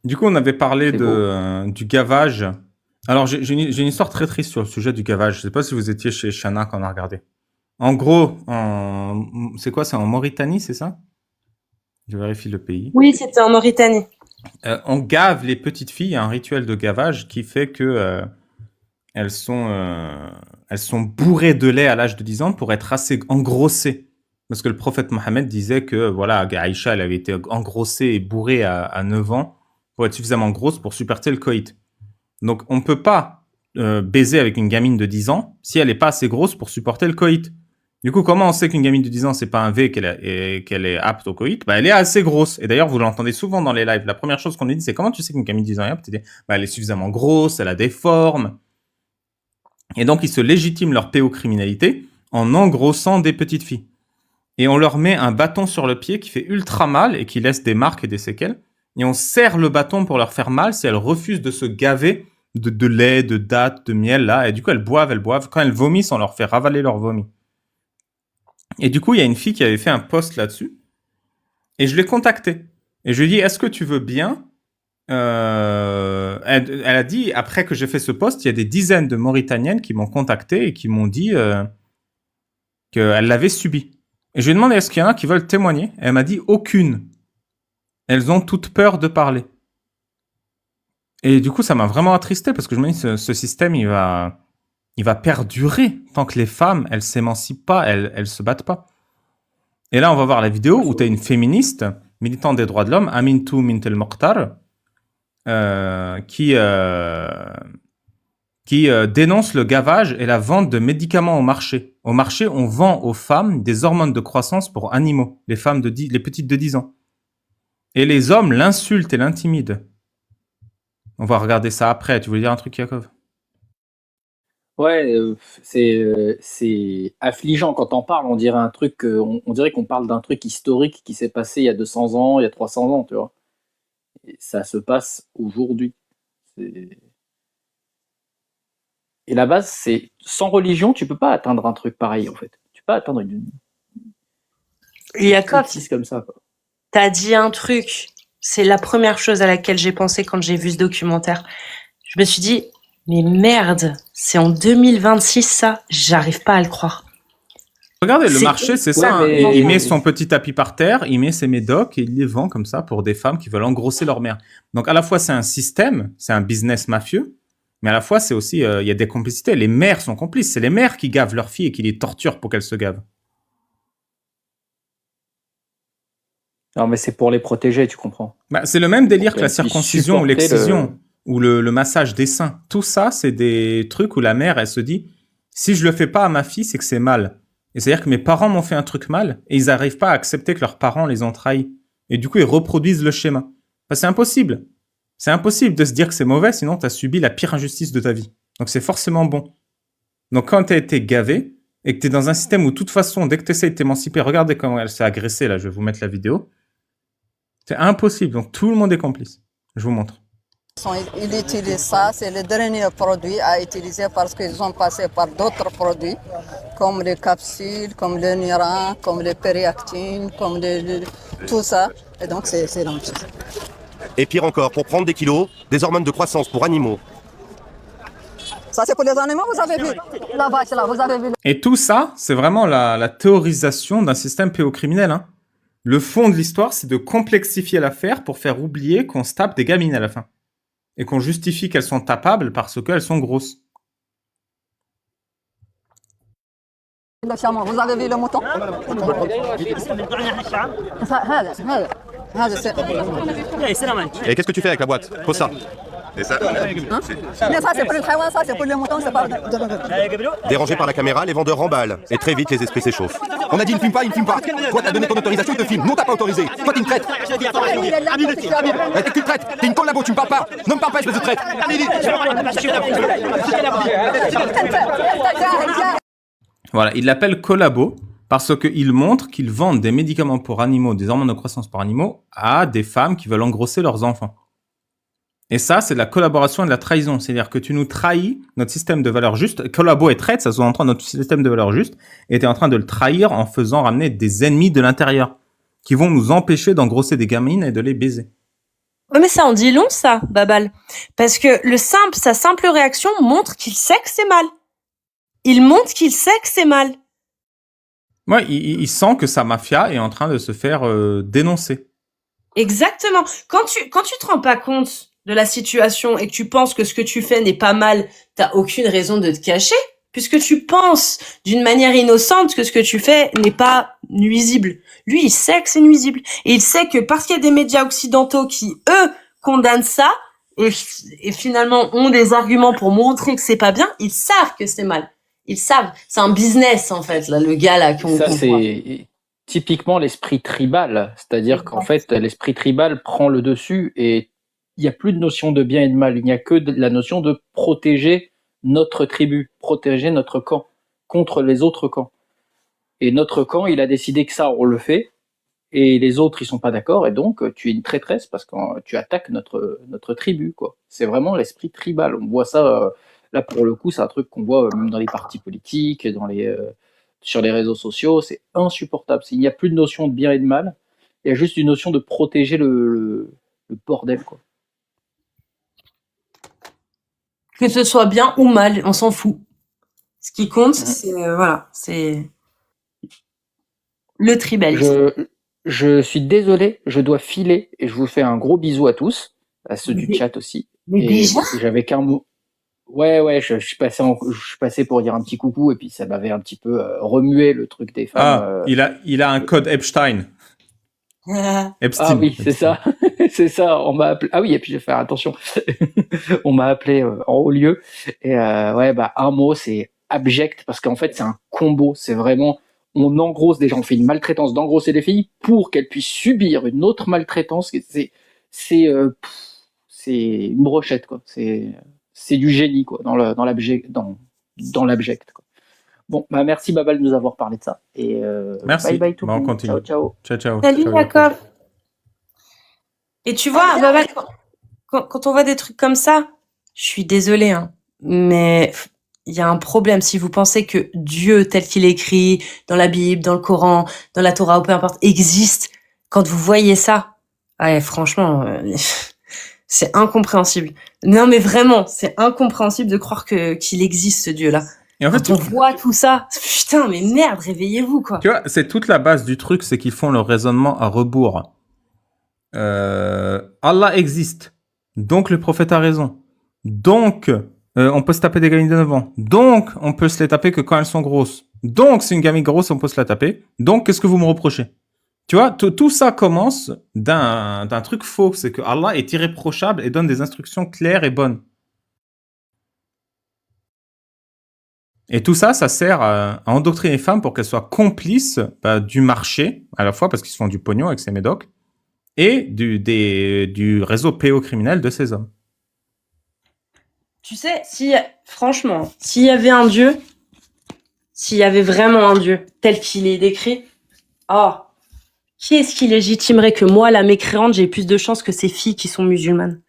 Du coup, on avait parlé C'est beau. du gavage. Alors, j'ai une histoire très triste sur le sujet du gavage. Je sais pas si vous étiez chez Shana quand on a regardé. En gros, c'est quoi? C'est en Mauritanie, c'est ça? Je vérifie le pays. Oui, c'était en Mauritanie. On gave les petites filles. Il y a un rituel de gavage qui fait que elles sont, euh, elles sont bourrées de lait à l'âge de 10 ans pour être assez engrossées. Parce que le prophète Mohammed disait que voilà, Aïcha, elle avait été engrossée et bourrée à 9 ans pour être suffisamment grosse pour supporter le coït. Donc, on ne peut pas baiser avec une gamine de 10 ans si elle n'est pas assez grosse pour supporter le coït. Du coup, comment on sait qu'une gamine de 10 ans, c'est pas un V, qu'elle est apte au coït? Bah, elle est assez grosse. Et d'ailleurs, vous l'entendez souvent dans les lives. La première chose qu'on lui dit, c'est comment tu sais qu'une gamine de 10 ans est apte? Bah, elle est suffisamment grosse, elle a des formes. Et donc, ils se légitiment leur pédocriminalité en engrossant des petites filles. Et on leur met un bâton sur le pied qui fait ultra mal et qui laisse des marques et des séquelles. Et on serre le bâton pour leur faire mal si elles refusent de se gaver de lait, de dattes, de miel, là. Et du coup, elles boivent, elles boivent. Quand elles vomissent, on leur fait ravaler leur vomi. Et du coup, il y a une fille qui avait fait un post là-dessus. Et je l'ai contactée. Et je lui ai dit, est-ce que tu veux bien elle a dit, après que j'ai fait ce post, il y a des dizaines de Mauritaniennes qui m'ont contacté et qui m'ont dit qu'elles l'avaient subi. Et je lui ai demandé, est-ce qu'il y en a qui veulent témoigner? Et elle m'a dit, aucune. Elles ont toutes peur de parler. Et du coup, ça m'a vraiment attristé parce que je me dis, ce système, il va perdurer tant que les femmes, elles s'émancipent pas, elles se battent pas. Et là, on va voir la vidéo où tu as une féministe, militante des droits de l'homme, Amintou Mintel Mokhtar, qui dénonce le gavage et la vente de médicaments au marché. Au marché, on vend aux femmes des hormones de croissance pour animaux, les femmes les petites de 10 ans. Et les hommes l'insultent et l'intimident. On va regarder ça après. Tu voulais dire un truc, Yakov? Ouais, c'est affligeant quand on parle. On dirait un truc, on dirait qu'on parle d'un truc historique qui s'est passé il y a 200 ans, il y a 300 ans, tu vois. Et ça se passe aujourd'hui. C'est- Et la base, c'est sans religion, tu peux pas atteindre un truc pareil, en fait. Tu peux pas atteindre une Jacob, justice comme ça, quoi. t'as dit un truc. C'est la première chose à laquelle j'ai pensé quand j'ai vu ce documentaire. Je me suis dit, mais merde, c'est en 2026 ça. J'arrive pas à le croire. Regardez, le C'est marché, c'est Ouais, ça. Hein. mais Il met son petit tapis par terre, il met ses médocs et il les vend comme ça pour des femmes qui veulent engrosser leur mère. Donc à la fois, c'est un système, c'est un business mafieux, mais à la fois, c'est aussi, il y a des complicités. Les mères sont complices. C'est les mères qui gavent leurs filles et qui les torturent pour qu'elles se gavent. non, mais c'est pour les protéger, tu comprends. Bah, c'est le même délire que la Elles puissent circoncision ou supporter l'excision ou le massage des seins. Tout ça, c'est des trucs où la mère, elle se dit, si je le fais pas à ma fille, c'est que c'est mal. Et c'est-à-dire que mes parents m'ont fait un truc mal et ils n'arrivent pas à accepter que leurs parents les ont trahis. Et du coup, ils reproduisent le schéma. Bah, c'est impossible. C'est impossible de se dire que c'est mauvais, sinon tu as subi la pire injustice de ta vie. Donc c'est forcément bon. Donc quand tu as été gavé et que tu es dans un système où de toute façon, dès que tu essaies de t'émanciper, regardez comment elle s'est agressée, là, je vais vous mettre la vidéo. C'est impossible. Donc tout le monde est complice. Je vous montre. Ils utilisent ça, c'est le dernier produit à utiliser parce qu'ils ont passé par d'autres produits, comme les capsules, comme le Niran, comme le Périactine, comme tout ça. Et donc c'est la même chose. Et pire encore, pour prendre des kilos, des hormones de croissance pour animaux. Ça c'est pour les animaux, vous avez vu la vache là, vous avez vu. Et tout ça, c'est vraiment la théorisation d'un système pédocriminel. Hein. Le fond de l'histoire, c'est de complexifier l'affaire pour faire oublier qu'on se tape des gamines à la fin. Et qu'on justifie qu'elles sont tapables parce qu'elles sont grosses. Le chameau, vous avez vu le mouton? Et qu'est-ce que tu fais avec la boîte? Pose ça. Mais ça c'est pour le Taïwan, ça c'est pour le mouton, c'est pas. Dérangé par la caméra, les vendeurs remballent. Et très vite, les esprits s'échauffent. On a dit il ne filme pas, il ne filme pas. Toi, t'as donné ton autorisation, il te filme. Non, t'as pas autorisé. Toi, t'es une traite. T'es qu'une traite. T'es une collabo, tu me parles pas. Ne me parle pas, espèce de traite. Voilà, il l'appelle collabo parce qu'il montre qu'ils vendent des médicaments pour animaux, des hormones de croissance pour animaux, à des femmes qui veulent engrosser leurs enfants. Et ça, c'est de la collaboration et de la trahison. C'est-à-dire que tu nous trahis notre système de valeurs justes. Collabo et traite, ça sous-entend notre système de valeurs justes. Et tu es en train de le trahir en faisant ramener des ennemis de l'intérieur qui vont nous empêcher d'engrosser des gamines et de les baiser. Ouais, mais ça en dit long, ça, Babal. Parce que sa simple réaction montre qu'il sait que c'est mal. Il montre qu'il sait que c'est mal. Ouais, il sent que sa mafia est en train de se faire dénoncer. Exactement. Quand tu te rends pas compte de la situation et que tu penses que ce que tu fais n'est pas mal, t'as aucune raison de te cacher, puisque tu penses d'une manière innocente que ce que tu fais n'est pas nuisible. Lui, il sait que c'est nuisible. Et il sait que parce qu'il y a des médias occidentaux qui, eux, condamnent ça, et finalement ont des arguments pour montrer que c'est pas bien, ils savent que c'est mal. Ils savent. C'est un business, en fait, là, le gars, là, qu'on Ça, voit. c'est typiquement l'esprit tribal. C'est-à-dire qu'en fait, l'esprit tribal prend le dessus et il n'y a plus de notion de bien et de mal. Il n'y a que la notion de protéger notre tribu, protéger notre camp contre les autres camps. Et notre camp, il a décidé que ça, on le fait. Et les autres, ils sont pas d'accord. Et donc, tu es une traîtresse parce que tu attaques notre tribu, quoi. C'est vraiment l'esprit tribal. On voit ça, là, pour le coup, c'est un truc qu'on voit même dans les partis politiques, sur les réseaux sociaux. C'est insupportable. Il n'y a plus de notion de bien et de mal. Il y a juste une notion de protéger le bordel, quoi. Que ce soit bien ou mal, on s'en fout. Ce qui compte, c'est le tribalisme. Je suis désolé, je dois filer et je vous fais un gros bisou à tous, à ceux du chat aussi. Mais Et déjà, j'avais qu'un mot. Ouais, je suis passé pour dire un petit coucou et puis ça m'avait un petit peu remué le truc des femmes. Il a un code Epstein. Epstein. Ah oui, c'est ça. C'est ça. On m'a appelé. Ah oui, et puis je vais faire attention. On m'a appelé en haut lieu. Et un mot, c'est abject parce qu'en fait, c'est un combo. C'est vraiment, on engrosse des gens, on fait une maltraitance d'engrosser des filles pour qu'elles puissent subir une autre maltraitance. C'est une brochette, quoi. C'est du génie, quoi, dans l'abject, dans l'abject, quoi. Bon, merci Babal de nous avoir parlé de ça. Et Merci. bye bye tout le On monde. continue. Ciao. Ciao. salut Ciao, Jacob. Et tu vois, Babal, quand on voit des trucs comme ça, je suis désolée, hein, mais il y a un problème. Si vous pensez que Dieu, tel qu'il est écrit dans la Bible, dans le Coran, dans la Torah ou peu importe, existe, quand vous voyez ça, ouais, franchement, c'est incompréhensible. Non, mais vraiment, c'est incompréhensible de croire qu'il existe ce Dieu-là. Et en fait, Quand on voit tout ça, putain, mais merde, réveillez-vous, quoi. tu vois, c'est toute la base du truc, c'est qu'ils font le raisonnement à rebours. Allah existe, donc le prophète a raison. Donc, on peut se taper des gamines de 9 ans. Donc, on peut se les taper que quand elles sont grosses. Donc, c'est une gamine grosse, on peut se la taper. Donc, qu'est-ce que vous me reprochez? Tu vois, tout ça commence d'un truc faux. C'est que Allah est irréprochable et donne des instructions claires et bonnes. Et tout ça, ça sert à endoctriner les femmes pour qu'elles soient complices du marché, à la fois parce qu'ils se font du pognon avec ces médocs, et du réseau pédocriminel de ces hommes. Tu sais, franchement, s'il y avait un Dieu, s'il y avait vraiment un Dieu tel qu'il est décrit, qui est-ce qui légitimerait que moi, la mécréante, j'ai plus de chances que ces filles qui sont musulmanes?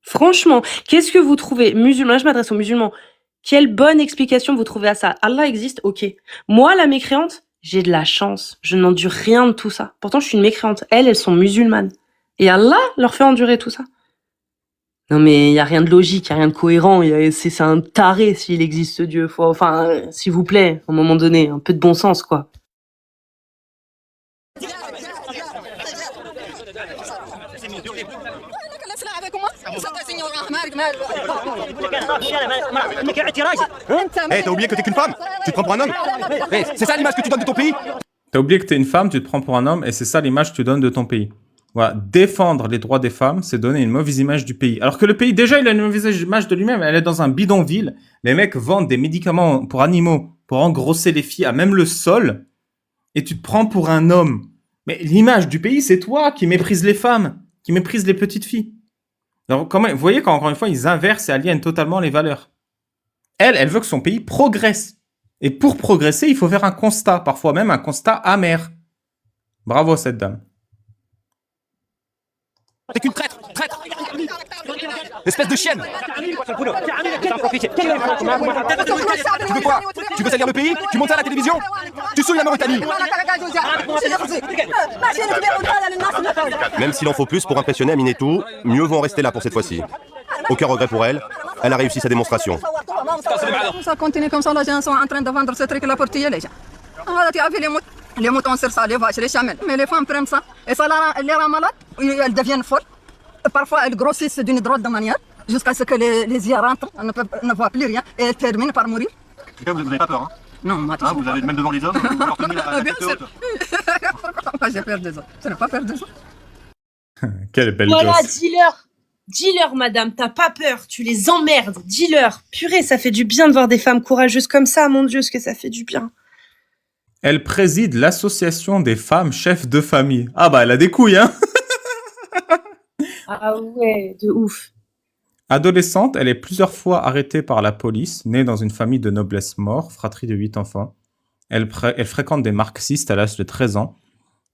Franchement, qu'est-ce que vous trouvez musulman? Je m'adresse aux musulmans. Quelle bonne explication vous trouvez à ça? Allah existe, ok. Moi, la mécréante, j'ai de la chance. Je n'endure rien de tout ça. Pourtant, je suis une mécréante. Elles sont musulmanes. Et Allah leur fait endurer tout ça. Non, mais il n'y a rien de logique, il n'y a rien de cohérent. C'est un taré s'il existe Dieu. S'il vous plaît, à un moment donné, un peu de bon sens, quoi. Hey, t'as oublié que t'es qu'une femme? Tu te prends pour un homme? Hey, c'est ça l'image que tu donnes de ton pays? T'as oublié que t'es une femme, tu te prends pour un homme, et c'est ça l'image que tu donnes de ton pays. Voilà, défendre les droits des femmes, c'est donner une mauvaise image du pays. Alors que le pays, déjà, il a une mauvaise image de lui-même. Elle est dans un bidonville. Les mecs vendent des médicaments pour animaux, pour engrosser les filles, à même le sol. Et tu te prends pour un homme. Mais l'image du pays, c'est toi qui méprises les femmes, qui méprises les petites filles. Alors, vous voyez qu'encore une fois, ils inversent et aliènent totalement les valeurs. Elle veut que son pays progresse. Et pour progresser, il faut faire un constat, parfois même un constat amer. Bravo à cette dame. T'es qu'une traître! Espèce de chienne! Tu veux quoi? Tu veux salir le pays? Tu montes ça à la télévision? Tu souilles la Mauritanie! Même s'il en faut plus pour impressionner Aminetou, mieux vaut en rester là pour cette fois-ci. Aucun regret pour elle, elle a réussi sa démonstration. Ça continue comme ça, les gens sont en train de vendre ce truc-là pour tuer les gens. Voilà, tu as vu les moutons sur ça, les vaches, les chamelles. Mais les femmes prennent ça et ça les rend malades. Elles deviennent folles. Parfois, elles grossissent d'une drôle de manière jusqu'à ce que les yeux rentrent, on ne voit plus rien et elles terminent par mourir. En tout cas, vous n'avez pas peur, hein? Non, moi, Vous avez même devant les hommes, vous leur tenez la bien tête sûr. haute. Pourquoi j'ai peur des autres? Je n'ai pas peur des autres. Quelle belle Voilà, gosse. dis-leur. Dis-leur, madame, t'as pas peur, tu les emmerdes, dis-leur. Purée, ça fait du bien de voir des femmes courageuses comme ça, mon Dieu, ce que ça fait du bien. Elle préside l'association des femmes chefs de famille. Ah bah, elle a des couilles, hein. Ah ouais, de ouf. Adolescente, elle est plusieurs fois arrêtée par la police, née dans une famille de noblesse mort, fratrie de 8 enfants. Elle fréquente des marxistes à l'âge de 13 ans.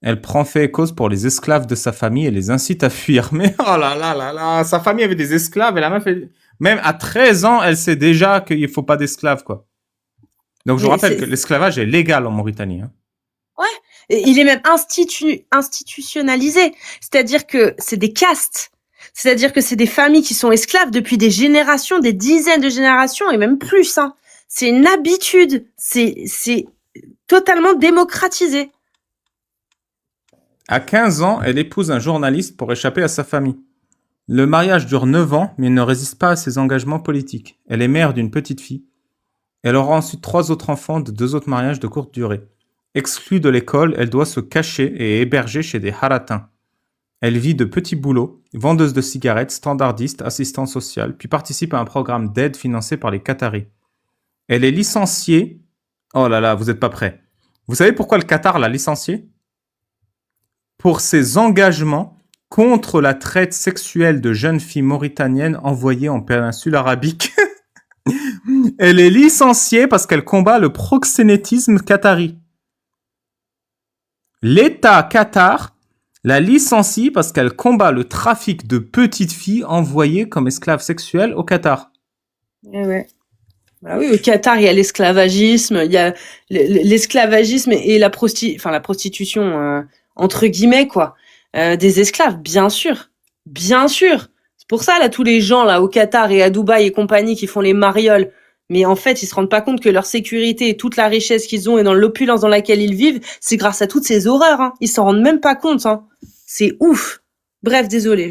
Elle prend fait et cause pour les esclaves de sa famille et les incite à fuir. Mais oh là là là là, sa famille avait des esclaves et la meuf, même à 13 ans, elle sait déjà qu'il ne faut pas d'esclaves, quoi. Donc je vous Mais rappelle c'est- que l'esclavage est légal en Mauritanie, hein. Et il est même institutionnalisé. C'est-à-dire que c'est des castes. C'est-à-dire que c'est des familles qui sont esclaves depuis des générations, des dizaines de générations et même plus, hein. C'est une habitude. C'est totalement démocratisé. À 15 ans, elle épouse un journaliste pour échapper à sa famille. Le mariage dure 9 ans, mais elle ne résiste pas à ses engagements politiques. Elle est mère d'une petite fille. Elle aura ensuite 3 autres enfants de 2 autres mariages de courte durée. Exclue de l'école, elle doit se cacher et héberger chez des haratins. Elle vit de petits boulots, vendeuse de cigarettes, standardiste, assistante sociale, puis participe à un programme d'aide financé par les Qataris. Elle est licenciée. Oh là là, vous n'êtes pas prêts. Vous savez pourquoi le Qatar l'a licenciée? Pour ses engagements contre la traite sexuelle de jeunes filles mauritaniennes envoyées en péninsule arabique. Elle est licenciée parce qu'elle combat le proxénétisme qatari. L'État Qatar la licencie parce qu'elle combat le trafic de petites filles envoyées comme esclaves sexuelles au Qatar. Ouais. Bah oui, au Qatar, il y a l'esclavagisme, il y a l'esclavagisme et la prostitution, entre guillemets, quoi. Des esclaves, bien sûr. Bien sûr. C'est pour ça, là, tous les gens, là, au Qatar et à Dubaï et compagnie qui font les marioles. Mais en fait, ils se rendent pas compte que leur sécurité et toute la richesse qu'ils ont et dans l'opulence dans laquelle ils vivent, c'est grâce à toutes ces horreurs, hein. Ils s'en rendent même pas compte, hein. C'est ouf. Bref, désolé,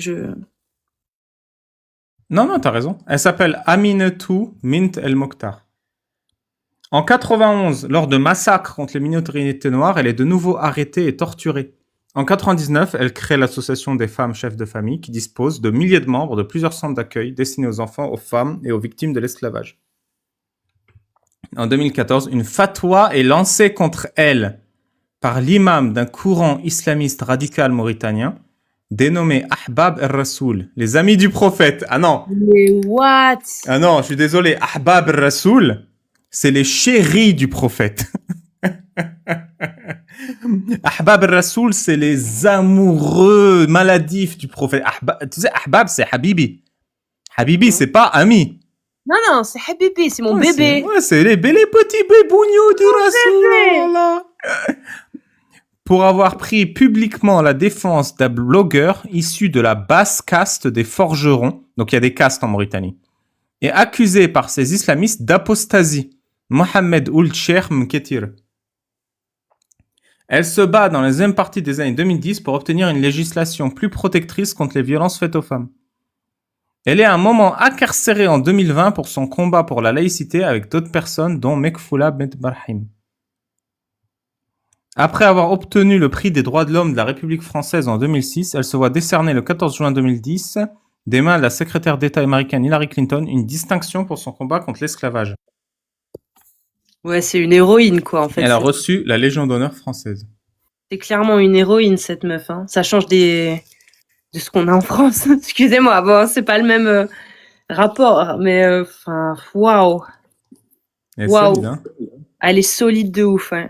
Non, t'as raison. Elle s'appelle Aminetou Mint El Mokhtar. En 91, lors de massacres contre les minorités noires, elle est de nouveau arrêtée et torturée. En 99, elle crée l'association des femmes chefs de famille qui dispose de milliers de membres de plusieurs centres d'accueil destinés aux enfants, aux femmes et aux victimes de l'esclavage. En 2014, une fatwa est lancée contre elle par l'imam d'un courant islamiste radical mauritanien dénommé Ahbab el-Rasoul, les amis du prophète. Ah non, Mais what? ah non, je suis désolé. Ahbab el-Rasoul, c'est les chéris du prophète. Ahbab el-Rasoul, c'est les amoureux maladifs du prophète. Tu sais, Ahbab, c'est Habibi. Habibi, c'est pas ami. Non, c'est Habibi, c'est mon Ouais, bébé. c'est les petits bébougnous du Rasoul. Voilà. Pour avoir pris publiquement la défense d'un blogueur issu de la basse caste des forgerons, donc il y a des castes en Mauritanie, et accusé par ces islamistes d'apostasie, Mohamed Ould Cheikh Mketir. Elle se bat dans la deuxième partie des années 2010 pour obtenir une législation plus protectrice contre les violences faites aux femmes. Elle est à un moment incarcérée en 2020 pour son combat pour la laïcité avec d'autres personnes, dont Mekfoula Bent Barhim. Après avoir obtenu le prix des droits de l'homme de la République française en 2006, elle se voit décerner le 14 juin 2010 des mains de la secrétaire d'État américaine Hillary Clinton une distinction pour son combat contre l'esclavage. Ouais, c'est une héroïne, quoi, en fait. Elle a reçu la Légion d'honneur française. C'est clairement une héroïne, cette meuf, hein. Ça change de ce qu'on a en France. Excusez-moi, bon, c'est pas le même rapport, mais enfin, waouh. Elle est Waouh. solide, hein. Elle est solide de ouf, hein.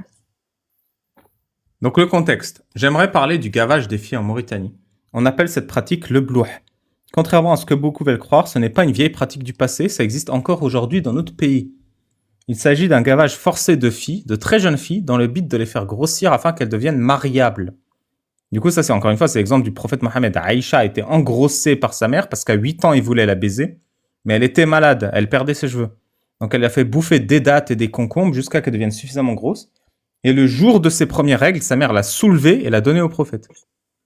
Donc le contexte. J'aimerais parler du gavage des filles en Mauritanie. On appelle cette pratique le blouh, Contrairement à ce que beaucoup veulent croire, ce n'est pas une vieille pratique du passé, ça existe encore aujourd'hui dans notre pays. Il s'agit d'un gavage forcé de filles, de très jeunes filles, dans le but de les faire grossir afin qu'elles deviennent mariables. Du coup, ça c'est encore une fois, c'est l'exemple du prophète Mohammed. Aïcha a été engrossée par sa mère parce qu'à 8 ans, il voulait la baiser, mais elle était malade, elle perdait ses cheveux. Donc elle a fait bouffer des dattes et des concombres jusqu'à qu'elle devienne suffisamment grosse. Et le jour de ses premières règles, sa mère l'a soulevée et l'a donnée au prophète.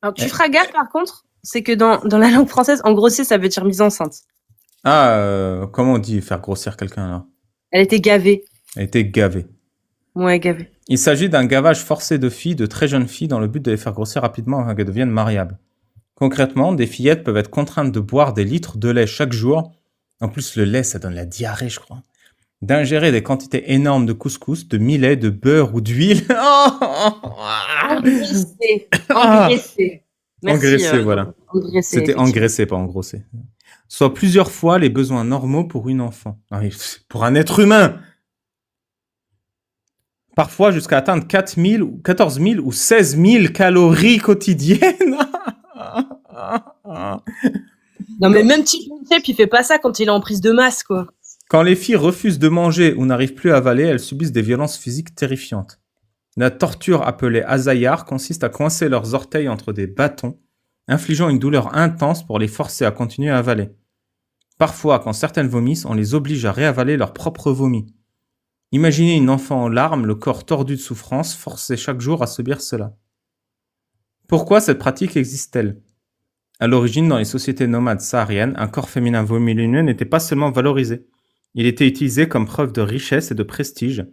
Alors, tu feras gaffe, par contre, c'est que dans la langue française, engrosser, ça veut dire mise enceinte. Ah, comment on dit faire grossir quelqu'un là? Elle était gavée. Elle était gavée. Ouais, gavée. Il s'agit d'un gavage forcé de filles, de très jeunes filles, dans le but de les faire grossir rapidement afin qu'elles deviennent mariables. Concrètement, des fillettes peuvent être contraintes de boire des litres de lait chaque jour. En plus, le lait, ça donne la diarrhée, je crois. D'ingérer des quantités énormes de couscous, de millet, de beurre ou d'huile. Engraissé. Engraissé. Merci, Engraissé, voilà. Engraissé, C'était effectivement. engraissé, pas engrossé. Soit plusieurs fois les besoins normaux pour une enfant. Ah oui, pour un être humain. Parfois jusqu'à atteindre 4 000, 14 000 ou 16 000 calories quotidiennes. Non, mais même Chief il fait pas ça quand il est en prise de masse, quoi. Quand les filles refusent de manger ou n'arrivent plus à avaler, elles subissent des violences physiques terrifiantes. La torture appelée azayar consiste à coincer leurs orteils entre des bâtons, infligeant une douleur intense pour les forcer à continuer à avaler. Parfois, quand certaines vomissent, on les oblige à réavaler leur propre vomi. Imaginez une enfant en larmes, le corps tordu de souffrance, forcée chaque jour à subir cela. Pourquoi cette pratique existe-t-elle? À l'origine, dans les sociétés nomades sahariennes, un corps féminin volumineux n'était pas seulement valorisé. Il était utilisé comme preuve de richesse et de prestige,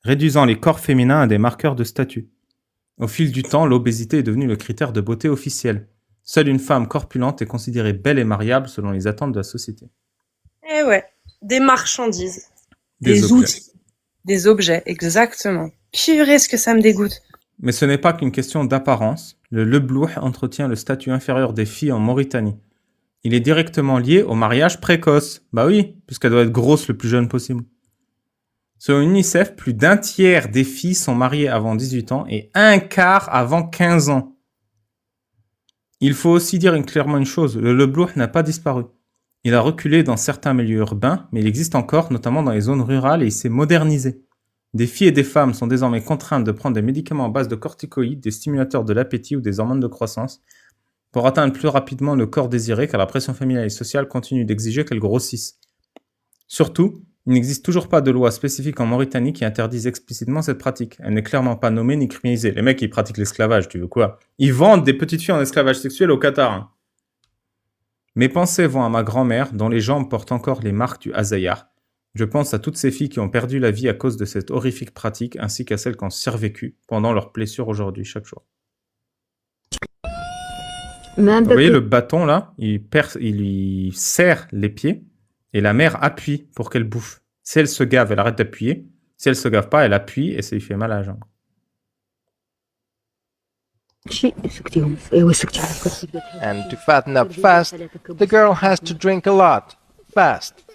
réduisant les corps féminins à des marqueurs de statut. Au fil du temps, l'obésité est devenue le critère de beauté officiel. Seule une femme corpulente est considérée belle et mariable selon les attentes de la société. Eh ouais, des marchandises, Des objets. outils, des objets, exactement. Purée, ce que ça me dégoûte. Mais ce n'est pas qu'une question d'apparence. Le leblouh entretient le statut inférieur des filles en Mauritanie. Il est directement lié au mariage précoce. Bah oui, puisqu'elle doit être grosse le plus jeune possible. Selon l'UNICEF, plus d'un tiers des filles sont mariées avant 18 ans et un quart avant 15 ans. Il faut aussi dire clairement une chose, le leblouh n'a pas disparu. Il a reculé dans certains milieux urbains, mais il existe encore, notamment dans les zones rurales, et il s'est modernisé. Des filles et des femmes sont désormais contraintes de prendre des médicaments à base de corticoïdes, des stimulateurs de l'appétit ou des hormones de croissance, pour atteindre plus rapidement le corps désiré, car la pression familiale et sociale continue d'exiger qu'elles grossissent. Surtout, il n'existe toujours pas de loi spécifique en Mauritanie qui interdise explicitement cette pratique. Elle n'est clairement pas nommée ni criminalisée. Les mecs, ils pratiquent l'esclavage, tu veux quoi? Ils vendent des petites filles en esclavage sexuel au Qatar. Hein. Mes pensées vont à ma grand-mère, dont les jambes portent encore les marques du azayar. Je pense à toutes ces filles qui ont perdu la vie à cause de cette horrifique pratique, ainsi qu'à celles qui ont survécu pendant leurs blessures aujourd'hui, chaque jour. Vous voyez le bâton là, il lui serre les pieds et la mère appuie pour qu'elle bouffe. Si elle se gave, elle arrête d'appuyer. Si elle se gave pas, elle appuie et ça lui fait mal à la jambe. And to fatten up fast, the girl has to drink a lot, fast,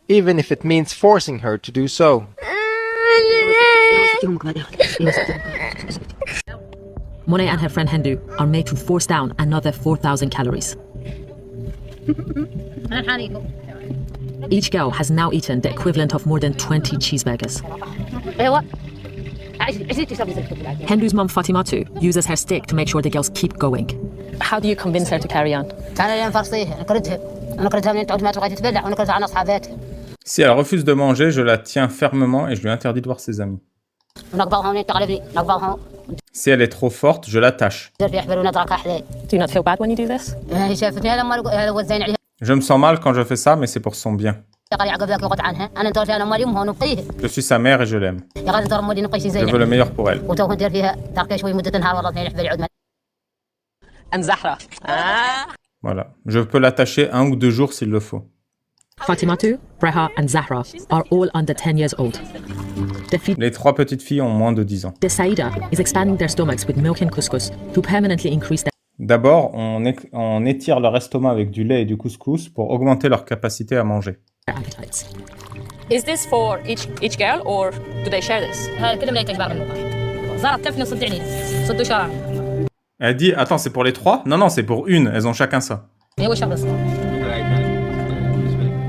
even if it means forcing her to do so. Monet and her friend Hindu are made to force down another 4,000 calories. Each girl has now eaten the equivalent of more than 20 cheeseburgers. Hindu's mum Fatima too uses her stick to make sure the girls keep going. How do you convince her to carry on? Si elle refuse de manger, je la tiens fermement et je lui interdis de voir ses amis. Si elle est trop forte, je l'attache. Do you not feel bad when you do this? Je me sens mal quand je fais ça, mais c'est pour son bien. Je suis sa mère et je l'aime. Je veux le meilleur pour elle. And Zahra. Voilà. Je peux l'attacher 1 ou 2 jours s'il le faut. Fatimatu, Breha, and Zahra are all under 10 years old. Les 3 petites filles ont moins de 10 ans. The Saida is expanding their stomachs with milk and couscous to permanently increase their D'abord, on étire leur estomac avec du lait et du couscous pour augmenter leur capacité à manger. appetites. Is this for each girl or do they share this? Elle dit, attends, c'est pour les 3? Non, non, c'est pour une, elles ont chacun ça.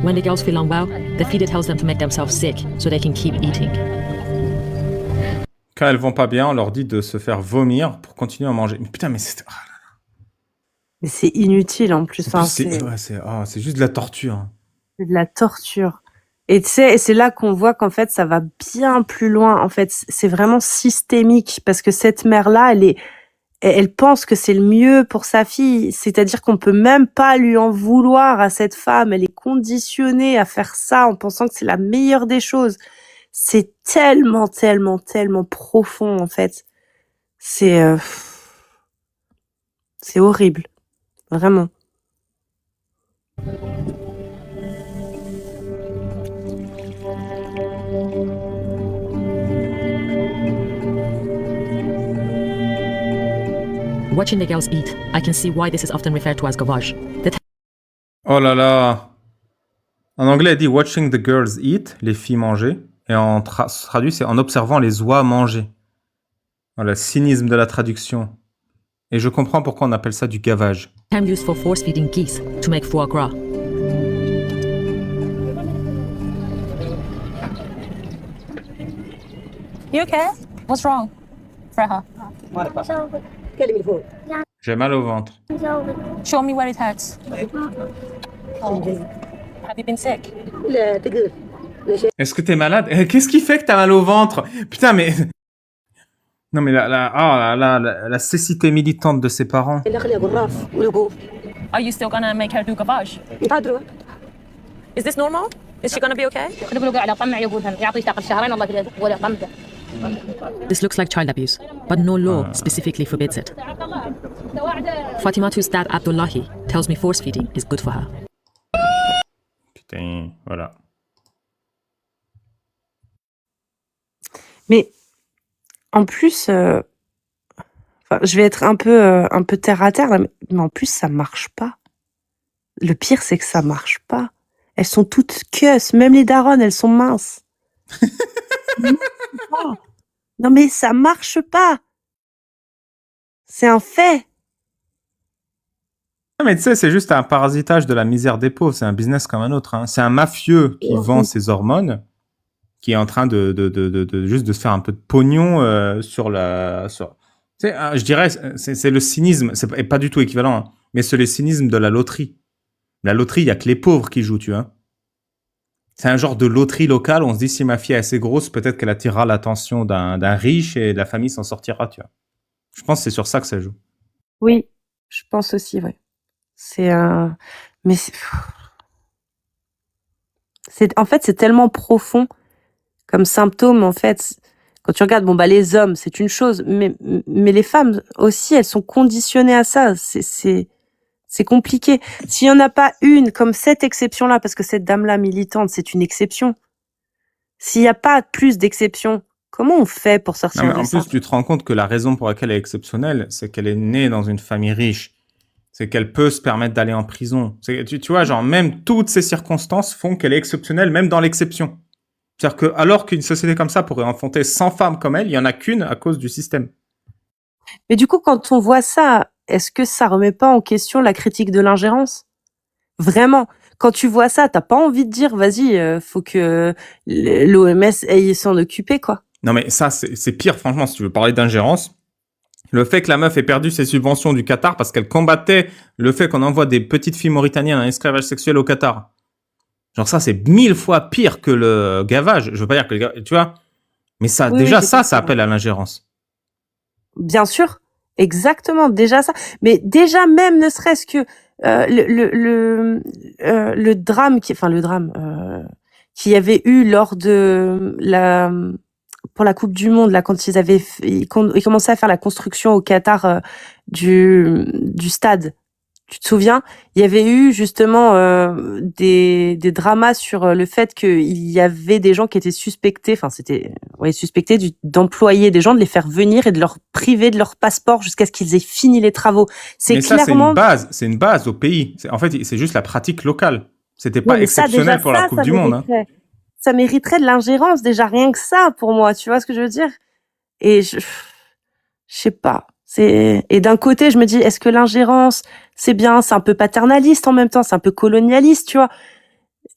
When the girls feel unwell, the feeder tells them to make themselves sick so they can keep eating. Quand elles vont pas bien, on leur dit de se faire vomir pour continuer à manger. Mais putain, mais Mais c'est inutile en plus. Enfin, c'est juste de la torture. c'est de la torture. Et tu sais, et c'est là qu'on voit qu'en fait, ça va bien plus loin. En fait, c'est vraiment systémique parce que cette mère-là, elle pense que c'est le mieux pour sa fille. C'est-à-dire qu'on peut même pas lui en vouloir à cette femme. Elle est conditionnée à faire ça en pensant que c'est la meilleure des choses. C'est tellement, tellement, tellement profond, en fait. C'est horrible. Vraiment. Watching the girls eat, I can see why this is often referred to as gavage. Oh là là. En anglais, elle dit watching the girls eat, les filles manger. Et en traduit, c'est en observant les oies manger. Voilà, cynisme de la traduction. Et je comprends pourquoi on appelle ça du gavage. Term used for force feeding geese to make foie gras. You okay? What's wrong, Freha? J'ai mal au ventre. Show me where it hurts. Oh. Have you been sick? Est-ce que t'es malade? Qu'est-ce qui fait que t'as mal au ventre? Putain, mais... Non, mais la cécité militante de ses parents. Are you still gonna make her do gavage? Is this normal? Is she gonna be okay? This looks like child abuse, but no law specifically forbids it. Fatimatu's dad Abdullahi tells me force feeding is good for her. Putain, voilà. Mais en plus, je vais être un peu terre à terre, là, mais en plus, ça marche pas. Le pire, c'est que ça marche pas. Elles sont toutes queues, même les daronnes, elles sont minces. Non, mais ça marche pas. C'est un fait. Non, mais tu sais, c'est juste un parasitage de la misère des pauvres. C'est un business comme un autre. Hein. C'est un mafieux qui vend ses hormones, qui est en train de juste de se faire un peu de pognon sur la... Tu sais, je dirais, c'est le cynisme. C'est pas du tout équivalent, hein, mais c'est le cynisme de la loterie. La loterie, il n'y a que les pauvres qui jouent, tu vois. C'est un genre de loterie locale. On se dit, si ma fille est assez grosse, peut-être qu'elle attirera l'attention d'un riche et la famille s'en sortira, tu vois. Je pense que c'est sur ça que ça joue. Oui, je pense aussi, ouais. C'est un... Mais en fait, c'est tellement profond comme symptôme, en fait. Quand tu regardes, les hommes, c'est une chose, mais les femmes aussi, elles sont conditionnées à ça. C'est compliqué. S'il y en a pas une comme cette exception-là, parce que cette dame-là militante, c'est une exception. S'il n'y a pas plus d'exceptions, comment on fait pour sortir de ça? En plus, tu te rends compte que la raison pour laquelle elle est exceptionnelle, c'est qu'elle est née dans une famille riche. C'est qu'elle peut se permettre d'aller en prison. Tu vois, genre, même toutes ces circonstances font qu'elle est exceptionnelle, même dans l'exception. C'est-à-dire que, alors qu'une société comme ça pourrait enfanter 100 femmes comme elle, il y en a qu'une à cause du système. Mais du coup, quand on voit ça, est-ce que ça remet pas en question la critique de l'ingérence? Vraiment, quand tu vois ça, t'as pas envie de dire, vas-y, faut que l'OMS aille s'en occuper, quoi. Non, mais ça, c'est pire, franchement, si tu veux parler d'ingérence. Le fait que la meuf ait perdu ses subventions du Qatar parce qu'elle combattait le fait qu'on envoie des petites filles mauritaniennes en esclavage sexuel au Qatar. Genre ça, c'est 1000 fois pire que le gavage. Je veux pas dire que tu vois. Mais ça, Oui, déjà, oui, ça appelle à l'ingérence. Bien sûr, exactement, déjà ça. Mais déjà même, ne serait-ce que le drame qu'il y avait eu lors de pour la Coupe du Monde, là, quand ils commençaient à faire la construction au Qatar du stade. Tu te souviens? Il y avait eu justement des dramas sur le fait qu'il y avait des gens qui étaient suspectés, suspectés d'employer des gens, de les faire venir et de leur priver de leur passeport jusqu'à ce qu'ils aient fini les travaux. Mais ça, c'est une base au pays. En fait, c'est juste la pratique locale. C'était pas exceptionnel pour la Coupe du Monde. Hein. Ça mériterait de l'ingérence, déjà rien que ça pour moi, tu vois ce que je veux dire? Et je sais pas. Et d'un côté, je me dis, est-ce que l'ingérence, c'est bien, c'est un peu paternaliste en même temps, c'est un peu colonialiste, tu vois?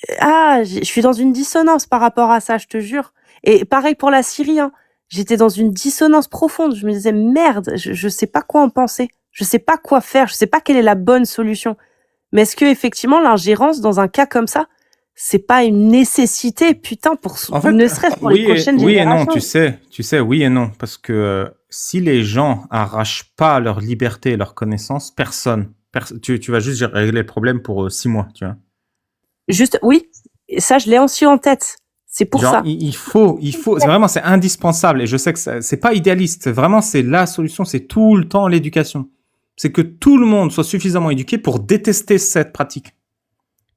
je suis dans une dissonance par rapport à ça, je te jure. Et pareil pour la Syrie, hein. J'étais dans une dissonance profonde. Je me disais, merde, je sais pas quoi en penser. Je sais pas quoi faire. Je sais pas quelle est la bonne solution. Mais est-ce que, effectivement, l'ingérence dans un cas comme ça, c'est pas une nécessité, putain, En fait, ne serait-ce pour les prochaines oui et non, générations? tu sais, oui et non, parce que si les gens arrachent pas leur liberté et leur connaissance, tu vas juste régler le problème pour 6 mois, tu vois. Juste, oui, et ça, je l'ai aussi en tête. C'est pour Genre, ça. il faut, c'est indispensable. Et je sais que c'est pas idéaliste. Vraiment, c'est la solution. C'est tout le temps l'éducation. C'est que tout le monde soit suffisamment éduqué pour détester cette pratique.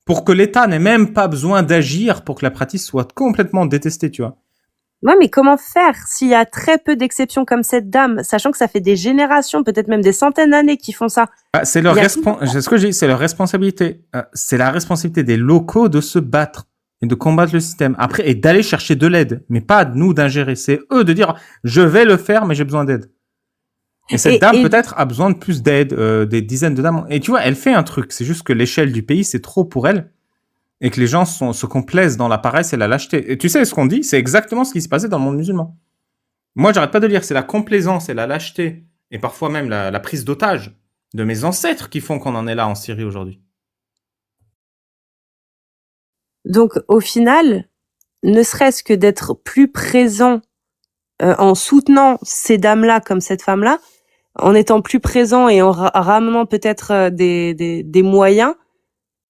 Pour que l'État n'ait même pas besoin d'agir pour que la pratique soit complètement détestée, tu vois. Ouais, mais comment faire s'il y a très peu d'exceptions comme cette dame, sachant que ça fait des générations, peut-être même des centaines d'années qui font ça? C'est ce que j'ai dit, c'est leur responsabilité. C'est la responsabilité des locaux de se battre et de combattre le système. Après, et d'aller chercher de l'aide, mais pas nous d'ingérer. C'est eux de dire, je vais le faire, mais j'ai besoin d'aide. Et cette dame, peut-être, a besoin de plus d'aide, des dizaines de dames. Et tu vois, elle fait un truc. C'est juste que l'échelle du pays, c'est trop pour elle. Et que les gens se complaisent dans la paresse et la lâcheté. Et tu sais ce qu'on dit? C'est exactement ce qui s'est passé dans le monde musulman. Moi, j'arrête pas de lire. C'est la complaisance et la lâcheté, et parfois même la prise d'otage de mes ancêtres qui font qu'on en est là en Syrie aujourd'hui. Donc, au final, ne serait-ce que d'être plus présent en soutenant ces dames-là comme cette femme-là, en étant plus présent et en ramenant peut-être des moyens,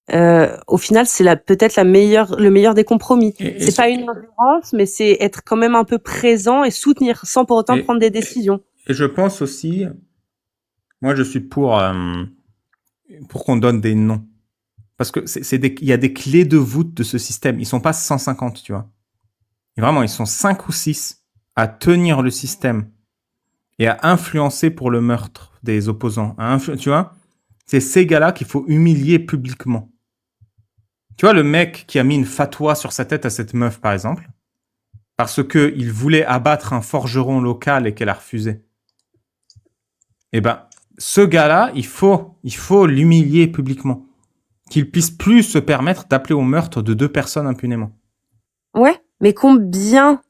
au final, c'est peut-être le meilleur des compromis. C'est pas une ingérence, mais c'est être quand même un peu présent et soutenir sans pour autant prendre des décisions. Et je pense aussi, moi je suis pour qu'on donne des noms. Parce que il y a des clés de voûte de ce système. Ils sont pas 150, tu vois. Et vraiment, ils sont 5 ou 6 à tenir le système et à influencer pour le meurtre des opposants. Tu vois, c'est ces gars-là qu'il faut humilier publiquement. Tu vois, le mec qui a mis une fatwa sur sa tête à cette meuf, par exemple, parce que il voulait abattre un forgeron local et qu'elle a refusé. Eh ben, ce gars-là, il faut l'humilier publiquement. Qu'il puisse plus se permettre d'appeler au meurtre de 2 personnes impunément. Ouais, mais combien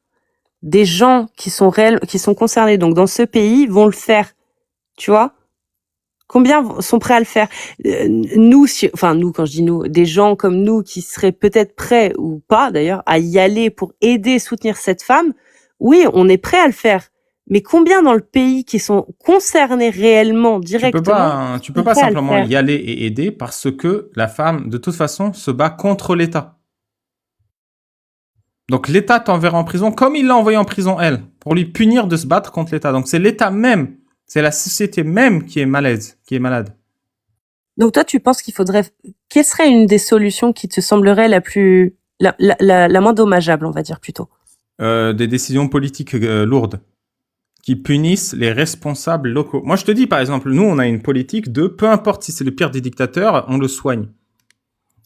des gens qui sont concernés donc dans ce pays vont le faire, tu vois? Combien sont prêts à le faire? Nous, quand je dis nous, des gens comme nous qui seraient peut-être prêts ou pas d'ailleurs à y aller pour aider, soutenir cette femme, oui, on est prêt à le faire. Mais combien dans le pays qui sont concernés réellement, directement? Tu peux pas simplement y aller et aider parce que la femme, de toute façon, se bat contre l'État. Donc l'État t'enverra en prison comme il l'a envoyé en prison, elle, pour lui punir de se battre contre l'État. Donc c'est l'État même, c'est la société même qui est malade. Donc toi, tu penses quelle serait une des solutions qui te semblerait la moins dommageable, on va dire plutôt? Des décisions politiques lourdes qui punissent les responsables locaux. Moi, je te dis, par exemple, nous, on a une politique de peu importe si c'est le pire des dictateurs, on le soigne.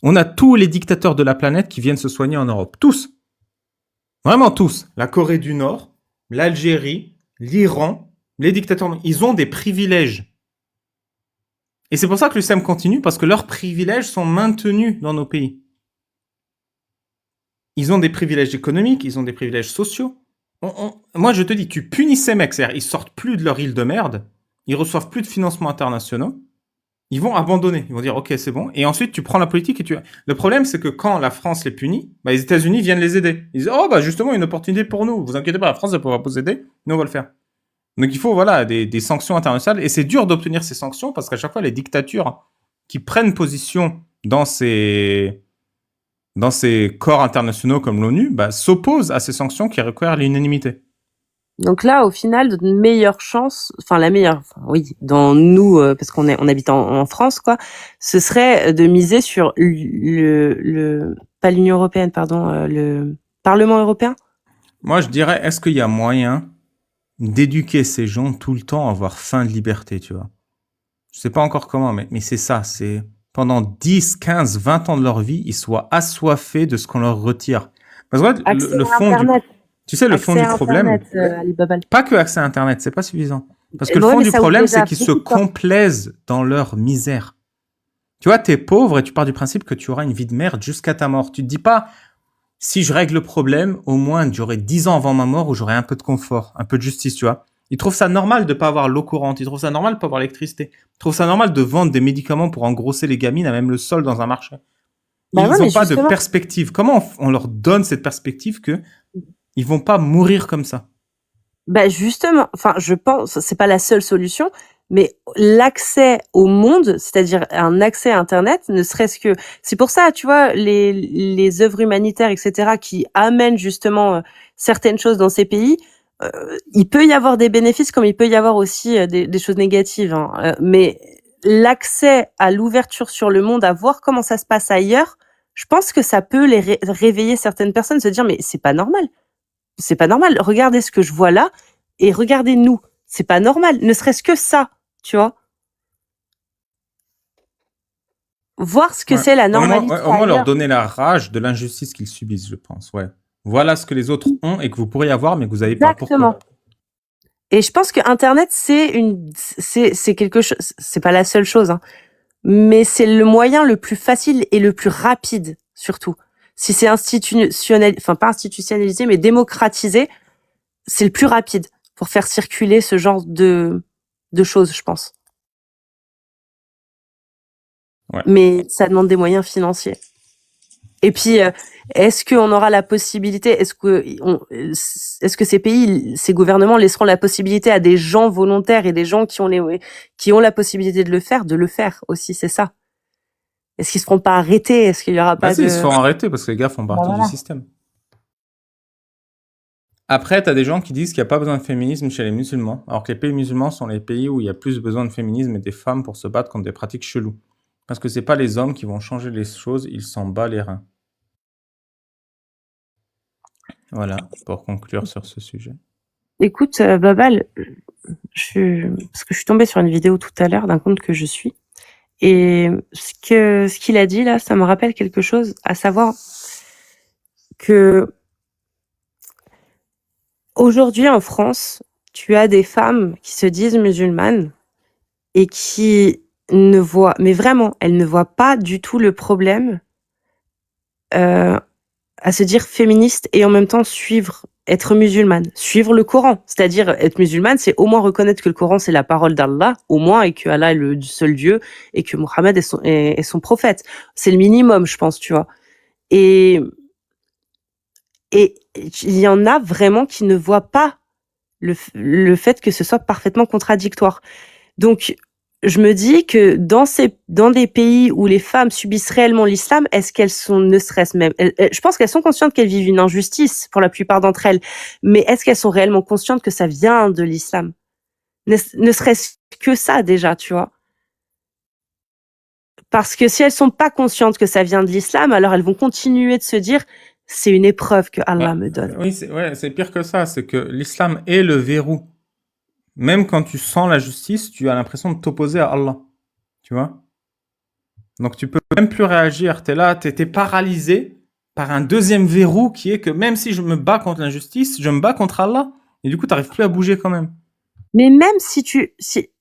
On a tous les dictateurs de la planète qui viennent se soigner en Europe. Tous. Vraiment tous. La Corée du Nord, l'Algérie, l'Iran, les dictateurs, ils ont des privilèges. Et c'est pour ça que le système continue, parce que leurs privilèges sont maintenus dans nos pays. Ils ont des privilèges économiques, ils ont des privilèges sociaux. Moi, je te dis, tu punis ces mecs, c'est-à-dire ils sortent plus de leur île de merde, ils reçoivent plus de financements internationaux, ils vont abandonner, ils vont dire ok c'est bon, et ensuite tu prends la politique et le problème c'est que quand la France les punit, les États-Unis viennent les aider. Ils disent oh bah justement une opportunité pour nous, vous inquiétez pas, la France elle pourra vous aider, nous on va le faire. Donc il faut des sanctions internationales et c'est dur d'obtenir ces sanctions parce qu'à chaque fois les dictatures qui prennent position dans ces corps internationaux comme l'ONU, s'opposent à ces sanctions qui requièrent l'unanimité. Donc là, au final, notre meilleure chance, dans nous, parce qu'on habite en France, quoi, ce serait de miser sur pas l'Union européenne, pardon, le Parlement européen. Moi, je dirais, est-ce qu'il y a moyen d'éduquer ces gens tout le temps à avoir faim de liberté, tu vois? Je sais pas encore comment, mais c'est ça, c'est pendant 10, 15, 20 ans de leur vie, ils soient assoiffés de ce qu'on leur retire. Parce que le fond le fond du problème, pas que accès à Internet, c'est pas suffisant. Parce que le fond du problème, c'est qu'ils se complaisent dans leur misère. Tu vois, t'es pauvre et tu pars du principe que tu auras une vie de merde jusqu'à ta mort. Tu te dis pas, si je règle le problème, au moins j'aurai 10 ans avant ma mort où j'aurai un peu de confort, un peu de justice, tu vois. Ils trouvent ça normal de pas avoir l'eau courante, ils trouvent ça normal de pas avoir l'électricité. Ils trouvent ça normal de vendre des médicaments pour engrosser les gamines à même le sol dans un marché. Bah Ils ouais, n'ont mais pas de justement. perspective. Comment on leur donne cette perspective que ils vont pas mourir comme ça? Bah justement, enfin, je pense, c'est pas la seule solution, mais l'accès au monde, c'est-à-dire un accès à Internet, ne serait-ce que, c'est pour ça, tu vois, les œuvres humanitaires, etc., qui amènent justement certaines choses dans ces pays, il peut y avoir des bénéfices comme il peut y avoir aussi des choses négatives, hein. Mais l'accès à l'ouverture sur le monde, à voir comment ça se passe ailleurs, je pense que ça peut les réveiller certaines personnes, se dire mais c'est pas normal. C'est pas normal. Regardez ce que je vois là et regardez nous. C'est pas normal. Ne serait-ce que ça, tu vois. Voir ce que Ouais. c'est la Au moins, normalité ouais, au moins leur ailleurs. donner la rage de l'injustice qu'ils subissent, je pense. Ouais. Voilà ce que les autres ont et que vous pourriez avoir, mais que vous n'avez pas. Exactement. Pourquoi? Et je pense que Internet, c'est quelque chose, c'est pas la seule chose, hein, mais c'est le moyen le plus facile et le plus rapide, surtout. Si c'est enfin pas institutionnalisé, mais démocratisé, c'est le plus rapide pour faire circuler ce genre de choses, je pense. Ouais. Mais ça demande des moyens financiers. Et puis, est-ce qu'on aura la possibilité, est-ce que ces pays, ces gouvernements laisseront la possibilité à des gens volontaires et des gens qui ont la possibilité de le faire aussi, c'est ça. Est-ce qu'ils seront pas arrêtés? Est-ce qu'il y aura Bah pas si, ils se de... font arrêter parce que les gars font partie voilà. du système. Après, t'as des gens qui disent qu'il n'y a pas besoin de féminisme chez les musulmans, alors que les pays musulmans sont les pays où il y a plus besoin de féminisme et des femmes pour se battre contre des pratiques cheloues. Parce que c'est pas les hommes qui vont changer les choses, ils s'en battent les reins. Voilà, pour conclure sur ce sujet. Écoute, Babal, parce que je suis tombée sur une vidéo tout à l'heure d'un compte que je suis. Et ce qu'il a dit là, ça me rappelle quelque chose, à savoir que aujourd'hui en France, tu as des femmes qui se disent musulmanes et qui ne voient, mais vraiment, elles ne voient pas du tout le problème à se dire féministe et en même temps être musulmane, suivre le Coran. C'est-à-dire être musulmane, c'est au moins reconnaître que le Coran c'est la parole d'Allah, au moins, et que Allah est le seul Dieu et que Mohammed est son prophète. C'est le minimum, je pense, tu vois. Et il y en a vraiment qui ne voient pas le fait que ce soit parfaitement contradictoire. Donc, je me dis que dans des pays où les femmes subissent réellement l'islam, est-ce qu'elles sont, ne serait-ce même, je pense qu'elles sont conscientes qu'elles vivent une injustice pour la plupart d'entre elles, mais est-ce qu'elles sont réellement conscientes que ça vient de l'islam? Ne serait-ce que ça déjà, tu vois? Parce que si elles sont pas conscientes que ça vient de l'islam, alors elles vont continuer de se dire c'est une épreuve que Allah me donne. Oui, c'est pire que ça, c'est que l'islam est le verrou. Même quand tu sens la justice, tu as l'impression de t'opposer à Allah. Tu vois? Donc tu peux même plus réagir. T'es là, t'es paralysé par un deuxième verrou qui est que même si je me bats contre l'injustice, je me bats contre Allah. Et du coup, t'arrives plus à bouger quand même. Mais même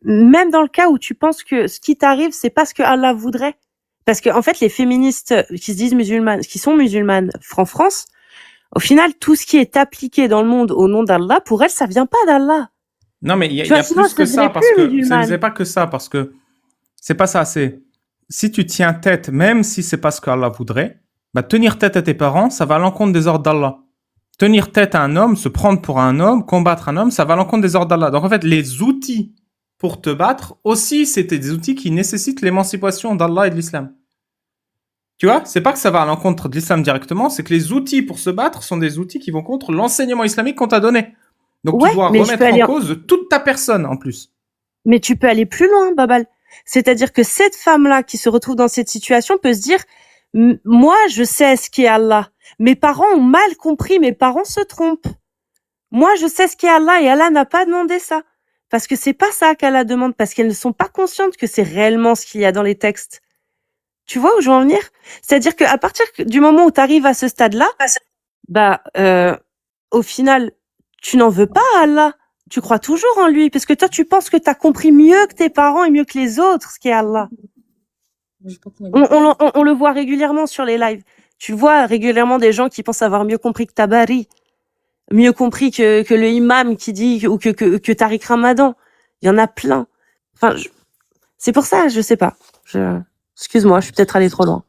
même dans le cas où tu penses que ce qui t'arrive, c'est pas ce que Allah voudrait. Parce que, en fait, les féministes qui se disent musulmanes, qui sont musulmanes en France, au final, tout ce qui est appliqué dans le monde au nom d'Allah, pour elles, ça vient pas d'Allah. Non, mais il y Tu vois, a sinon, plus je que te dirais ça, parce plus que musulmane. c'est pas que ça, parce que c'est pas ça, c'est si tu tiens tête, même si c'est pas ce qu'Allah voudrait, bah tenir tête à tes parents, ça va à l'encontre des ordres d'Allah. Tenir tête à un homme, se prendre pour un homme, combattre un homme, ça va à l'encontre des ordres d'Allah. Donc en fait, les outils pour te battre aussi, c'était des outils qui nécessitent l'émancipation d'Allah et de l'islam. Tu vois, c'est pas que ça va à l'encontre de l'islam directement, c'est que les outils pour se battre sont des outils qui vont contre l'enseignement islamique qu'on t'a donné. Donc Ouais, tu dois mais remettre en cause toute ta personne en plus. Mais tu peux aller plus loin, Babal. C'est-à-dire que cette femme-là qui se retrouve dans cette situation peut se dire, moi, je sais ce qu'est Allah. Mes parents ont mal compris, mes parents se trompent. Moi, je sais ce qu'est Allah et Allah n'a pas demandé ça. Parce que c'est pas ça qu'Allah demande, parce qu'elles ne sont pas conscientes que c'est réellement ce qu'il y a dans les textes. Tu vois où je veux en venir? C'est-à-dire qu'à partir du moment où tu arrives à ce stade-là, bah, au final, tu n'en veux pas à Allah. Tu crois toujours en lui, parce que toi, tu penses que tu as compris mieux que tes parents et mieux que les autres ce qu'est Allah. On le voit régulièrement sur les lives. Tu vois régulièrement des gens qui pensent avoir mieux compris que Tabari, mieux compris que le imam qui dit, ou que Tariq Ramadan. Il y en a plein. Enfin, c'est pour ça, je sais pas. Excuse-moi, je suis peut-être allée trop loin.